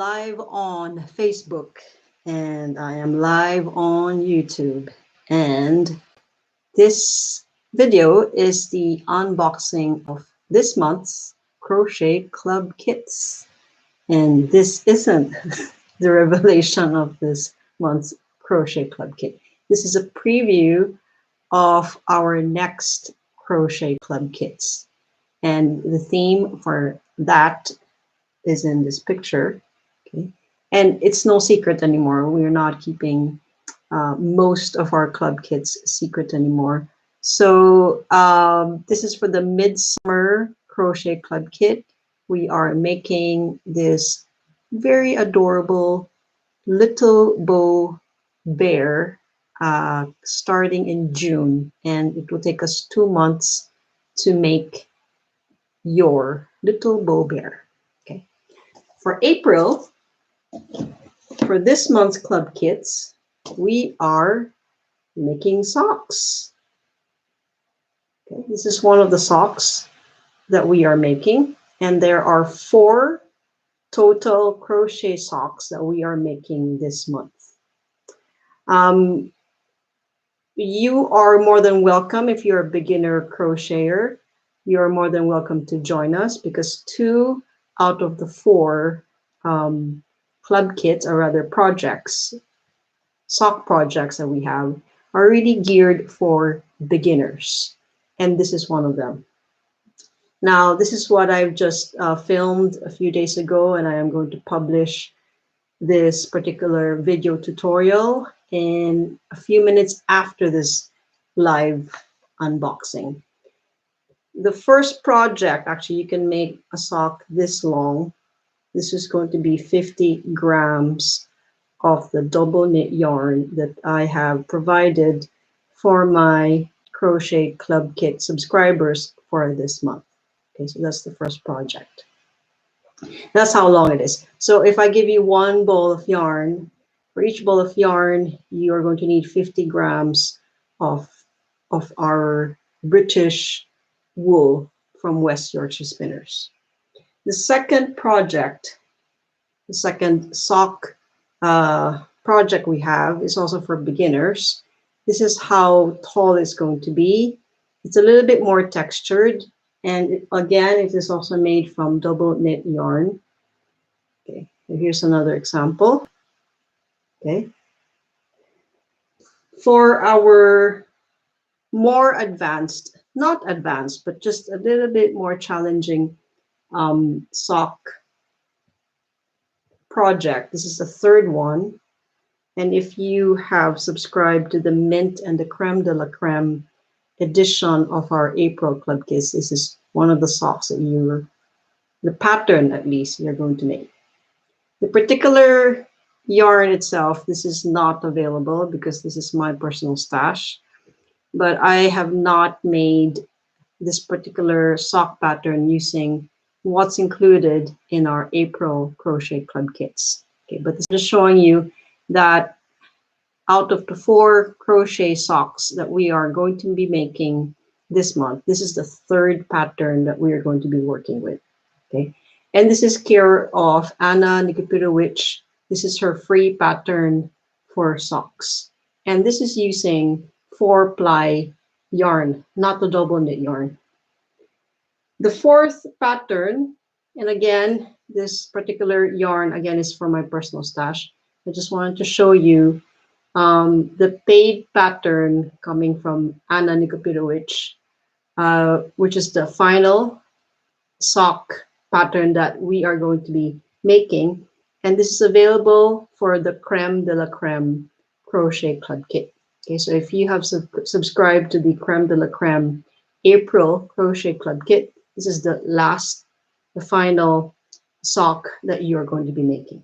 live on Facebook and I am live on YouTube. And this video is the unboxing of this month's Crochet Club Kits. And this isn't the revelation of this month's Crochet Club Kit. This is a preview of our next Crochet Club Kits. And the theme for that is in this picture. Okay. And it's no secret anymore. We're not keeping most of our club kits secret anymore. So this is for the Midsummer Crochet Club Kit. We are making this very adorable little bow bear starting in June. And it will take us 2 months to make your little bow bear. Okay. For April, for this month's club kits, we are making socks. Okay, this is one of the socks that we are making, and there are 4 total crochet socks that we are making this month. You are more than welcome. If you're a beginner crocheter, you're more than welcome to join us, because 2 out of the 4 club kits, or rather projects, sock projects that we have, are really geared for beginners. And this is one of them. Now, this is what I've just filmed a few days ago, and I am going to publish this particular video tutorial in a few minutes after this live unboxing. The first project, actually, you can make a sock this long. This is going to be 50 grams of the double knit yarn that I have provided for my Crochet Club Kit subscribers for this month. Okay, so that's the first project. That's how long it is. So if I give you 1 ball of yarn, for each ball of yarn, you are going to need 50 grams of our British wool from West Yorkshire Spinners. The second project, the second sock project we have, is also for beginners. This is how tall it's going to be. It's a little bit more textured, and again, it is also made from double knit yarn. Okay, so here's another example. Okay, for our more advanced, not advanced, but just a little bit more challenging sock project. This is the third one. And if you have subscribed to the Mint and the Creme de la Creme edition of our April Club Kits, this is one of the socks that the pattern at least, you're going to make. The particular yarn itself, this is not available because this is my personal stash. But I have not made this particular sock pattern using what's included in our April Crochet Club Kits. Okay, but this is showing you that out of the 4 crochet socks that we are going to be making this month, this is the 3rd pattern that we are going to be working with. Okay, and this is care of Anna Nikipirowicz. This is her free pattern for socks, and this is using 4-ply yarn, not the double knit yarn. The 4th pattern, and again, this particular yarn again is for my personal stash. I just wanted to show you the paid pattern coming from Anna Nikopirowicz, which is the final sock pattern that we are going to be making. And this is available for the Creme de la Creme Crochet Club Kit. Okay, so if you have subscribed to the Creme de la Creme April Crochet Club Kit, this is the final sock that you are going to be making.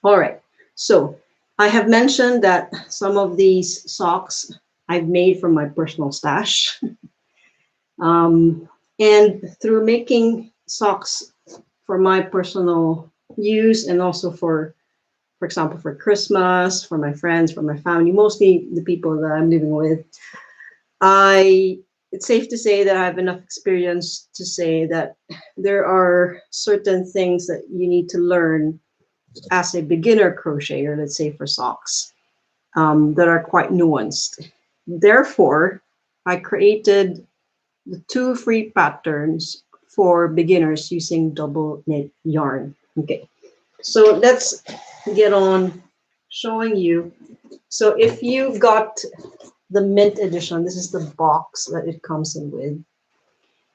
All right, so I have mentioned that some of these socks I've made from my personal stash. And through making socks for my personal use, and also for example, for Christmas, for my friends, for my family, mostly the people that I'm living with, it's safe to say that I have enough experience to say that there are certain things that you need to learn as a beginner crocheter, let's say for socks, that are quite nuanced. Therefore, I created the 2 free patterns for beginners using double knit yarn. Okay, so let's get on showing you. So if you got the mint edition, this is the box that it comes in with.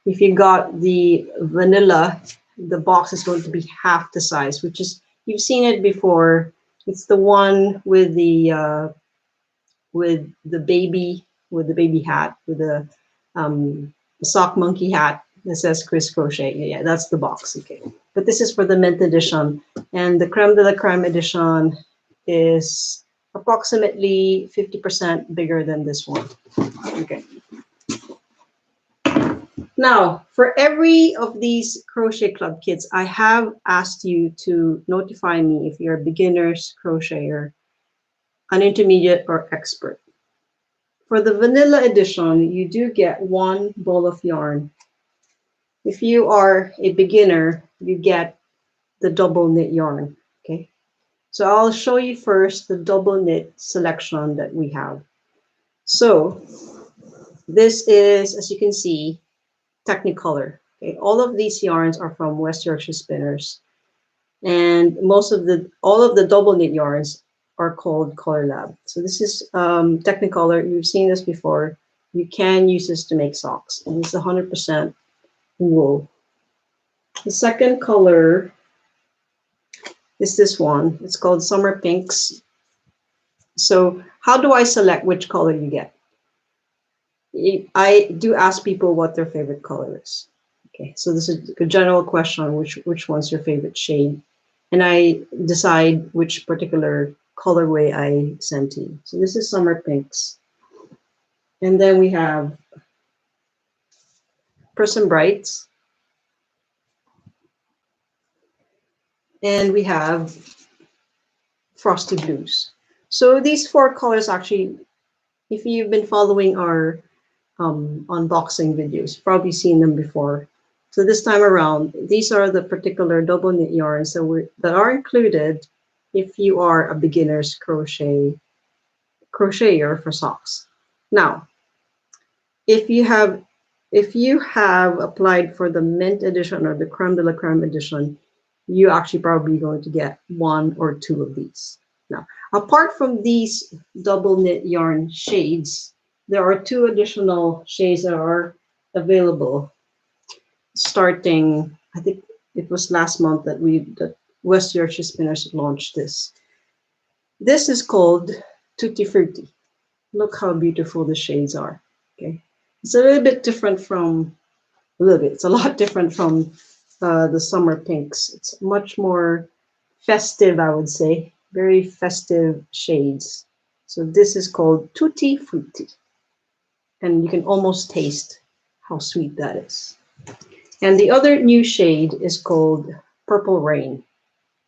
If you got the vanilla, the box is going to be half the size, which is, you've seen it before. It's the one with the baby hat, with the sock monkey hat that says Chris Crochet. Yeah, that's the box. Okay, but this is for the mint edition, and the creme de la creme edition is approximately 50% bigger than this one. Okay. Now, for every of these crochet club kits, I have asked you to notify me if you're a beginner's crocheter, an intermediate, or expert. For the vanilla edition, you do get 1 ball of yarn. If you are a beginner, you get the double knit yarn. Okay, so I'll show you first the double knit selection that we have. So this is, as you can see, Technicolor. Okay, all of these yarns are from West Yorkshire Spinners, and all of the double knit yarns are called Color Lab. So this is Technicolor. You've seen this before. You can use this to make socks, and it's 100% wool. The second color is this one. It's called Summer Pinks. So how do I select which color you get? I do ask people what their favorite color is. Okay, so this is a general question on which one's your favorite shade, and I decide which particular colorway I send to you. So this is Summer Pinks, and then we have Prism Brights, and we have Frosty Blues. So these 4 colors actually, if you've been following our unboxing videos, you've probably seen them before. So this time around, these are the particular double knit yarns that are included if you are a beginner's crocheter for socks. Now, if you have applied for the mint edition or the creme de la creme edition, you actually probably going to get 1 or 2 of these. Now, apart from these double knit yarn shades, there are 2 additional shades that are available starting, I think it was last month that West Yorkshire Spinners launched this. This is called Tutti Frutti. Look how beautiful the shades are. Okay, it's a little bit different from, it's a lot different from the Summer Pinks. It's much more festive, I would say, very festive shades. So this is called Tutti Frutti, and you can almost taste how sweet that is. And the other new shade is called Purple Rain.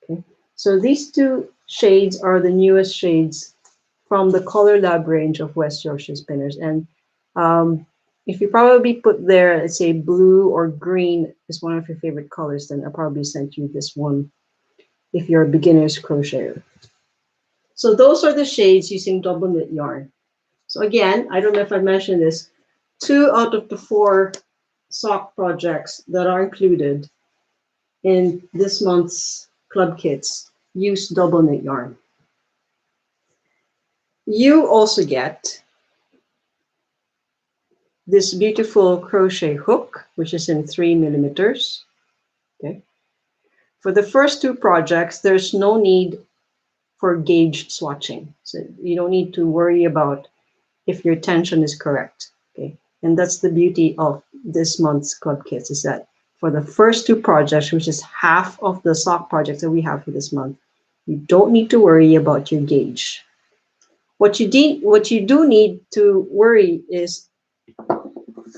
Okay, so these 2 shades are the newest shades from the Color Lab range of West Yorkshire Spinners. And if you probably put there, let's say blue or green is one of your favorite colors, then I'll probably send you this one if you're a beginner's crocheter. So those are the shades using double knit yarn. So again, I don't know if I mentioned this, 2 out of the 4 sock projects that are included in this month's club kits use double knit yarn. You also get this beautiful crochet hook, which is in 3 millimeters. Okay. For the first 2 projects, there's no need for gauge swatching. So you don't need to worry about if your tension is correct. Okay. And that's the beauty of this month's club kits, is that for the first 2 projects, which is half of the sock projects that we have for this month, you don't need to worry about your gauge. What you do need to worry is,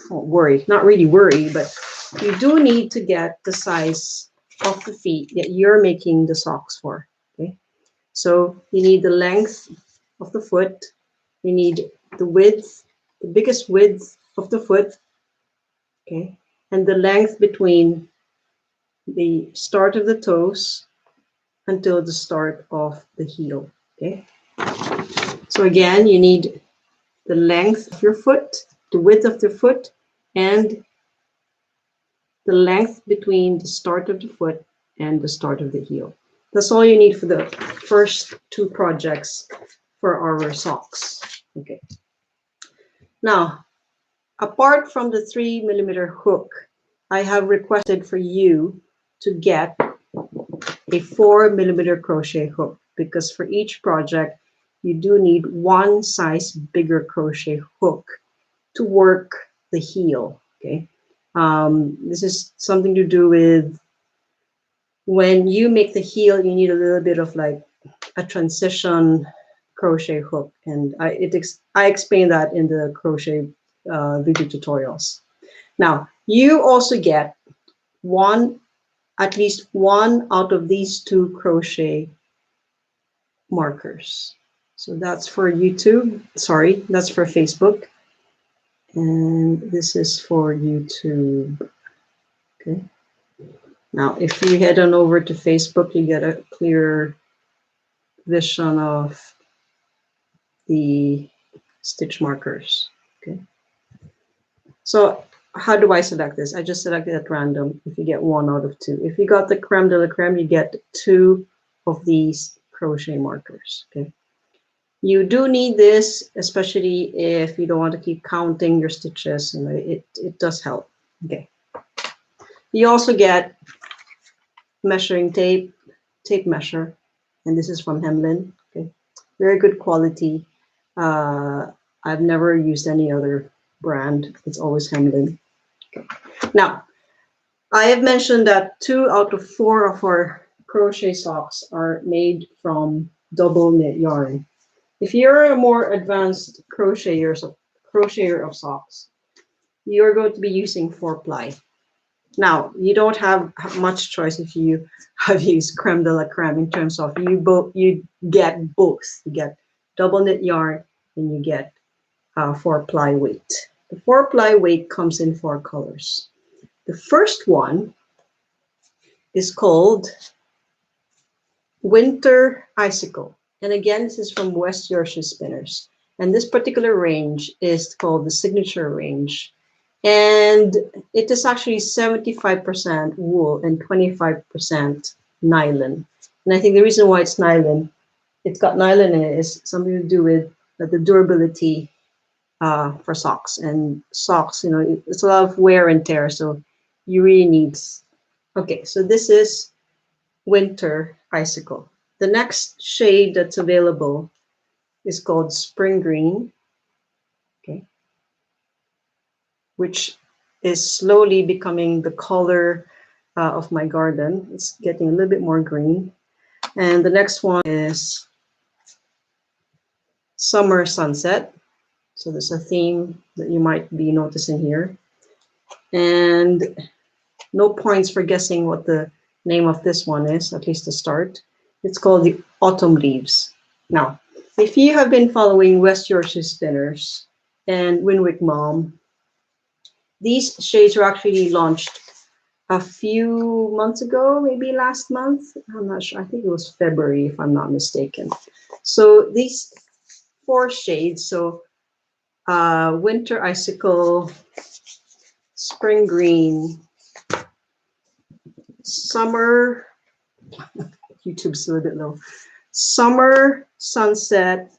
not really worry, but you do need to get the size of the feet that you're making the socks for. Okay, so you need the length of the foot, you need the width, the biggest width of the foot, okay, and the length between the start of the toes until the start of the heel. Okay. So again, you need the length of your foot, the width of the foot, and the length between the start of the foot and the start of the heel. That's all you need for the first two projects for our socks. Okay. Now, apart from the 3mm hook, I have requested for you to get a 4mm crochet hook, because for each project, you do need one size bigger crochet hook to work the heel. Okay. This is something to do with when you make the heel, you need a little bit of like a transition crochet hook, and I explain that in the crochet video tutorials. Now, you also get at least one out of these two crochet markers. So that's for YouTube. Sorry, that's for Facebook. And this is for YouTube. Okay. Now, if you head on over to Facebook, you get a clear vision of the stitch markers. Okay. So how do I select this? I just selected at random. If you get one out of two. If you got the creme de la creme, you get two of these crochet markers. Okay. You do need this, especially if you don't want to keep counting your stitches. You know, it does help. Okay. You also get measuring tape measure, and this is from Hemlin. Okay, very good quality. I've never used any other brand. It's always Hemlin. Okay. Now, I have mentioned that 2 out of 4 of our crochet socks are made from double knit yarn. If you're a more advanced crocheter of socks, you're going to be using 4-ply. Now, you don't have much choice if you have used creme de la creme in terms of you get both. You get double knit yarn and you get 4-ply weight. The 4-ply weight comes in 4 colors. The first one is called Winter Icicle. And again, this is from West Yorkshire Spinners. And this particular range is called the Signature range. And it is actually 75% wool and 25% nylon. And I think the reason why it's nylon, it's got nylon in it, is something to do with the durability for socks. And socks, you know, it's a lot of wear and tear, so you really need. Okay, so this is Winter Icicle. The next shade that's available is called Spring Green. Okay, which is slowly becoming the color of my garden. It's getting a little bit more green. And the next one is Summer Sunset. So there's a theme that you might be noticing here. And no points for guessing what the name of this one is, at least to start. It's called the Autumn Leaves. Now, if you have been following West Yorkshire Spinners and Winwick Mom, these shades were actually launched a few months ago, maybe last month. I'm not sure. I think it was February, if I'm not mistaken. So these 4 shades, so Winter Icicle, Spring Green, Summer, YouTube's a little bit low, Summer Sunset,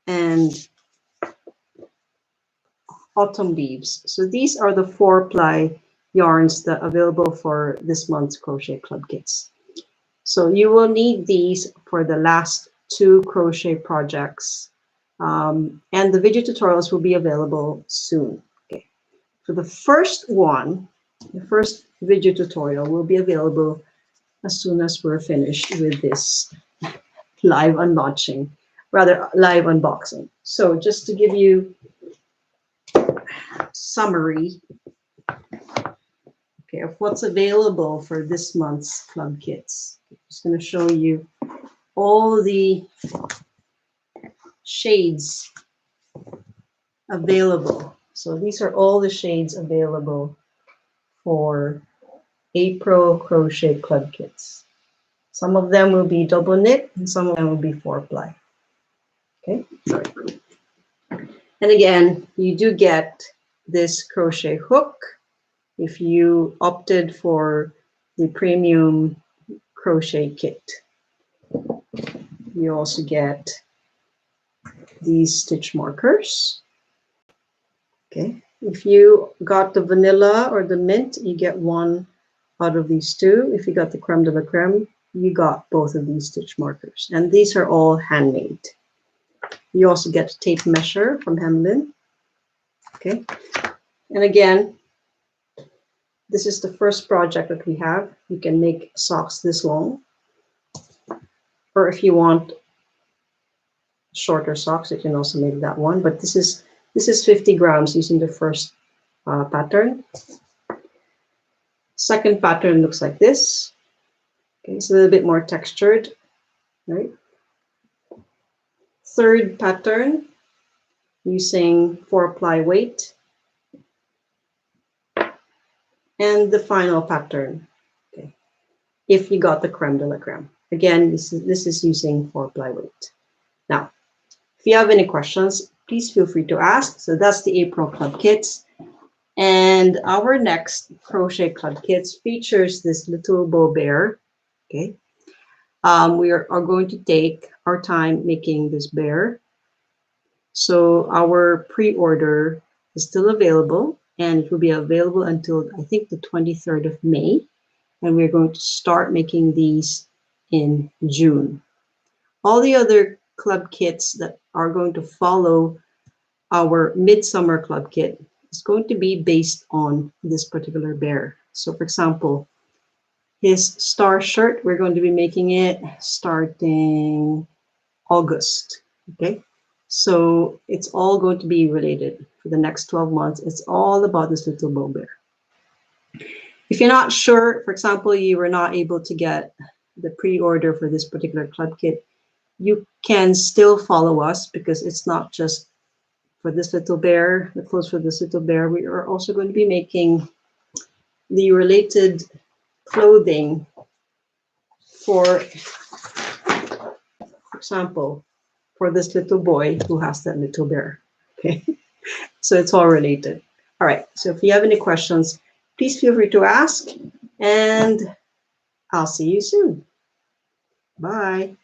and Autumn Leaves. So these are the 4-ply yarns that are available for this month's Crochet Club Kits. So you will need these for the last 2 crochet projects, and the video tutorials will be available soon. Okay. For the first one, the first video tutorial will be available as soon as we're finished with this live unboxing. So just to give you summary, okay, of what's available for this month's club kits. I'm just going to show you all the shades available. So these are all the shades available for April Crochet Club Kits. Some of them will be double knit and some of them will be 4-ply. Okay, sorry. And again, you do get this crochet hook if you opted for the premium crochet kit. You also get these stitch markers. Okay, if you got the vanilla or the mint, you get one out of these two. If you got the creme de la creme, you got both of these stitch markers. And these are all handmade. You also get a tape measure from Hemlin. Okay, and again, this is the first project that we have. You can make socks this long, or if you want shorter socks, you can also make that one. But this is 50 grams using the first pattern. Second pattern looks like this. Okay, it's a little bit more textured, right? Third pattern using 4-ply weight. And the final pattern, okay, if you got the creme de la creme. Again, this is using 4-ply weight. Now, if you have any questions, please feel free to ask. So that's the April Club Kits. And our next Crochet Club Kits features this little bow bear. Okay, we are going to take our time making this bear. So our pre-order is still available, and it will be available until I think the 23rd of May. And we're going to start making these in June. All the other club kits that are going to follow our Midsummer Club Kit is going to be based on this particular bear. So for example, his star shirt, we're going to be making it starting August, okay? So it's all going to be related for the next 12 months. It's all about this little bow bear. If you're not sure, for example, you were not able to get the pre-order for this particular club kit, you can still follow us because it's not just for this little bear, the clothes for this little bear. We are also going to be making the related clothing for example, for this little boy who has that little bear. Okay, so it's all related. All right, so if you have any questions, please feel free to ask, and I'll see you soon. Bye.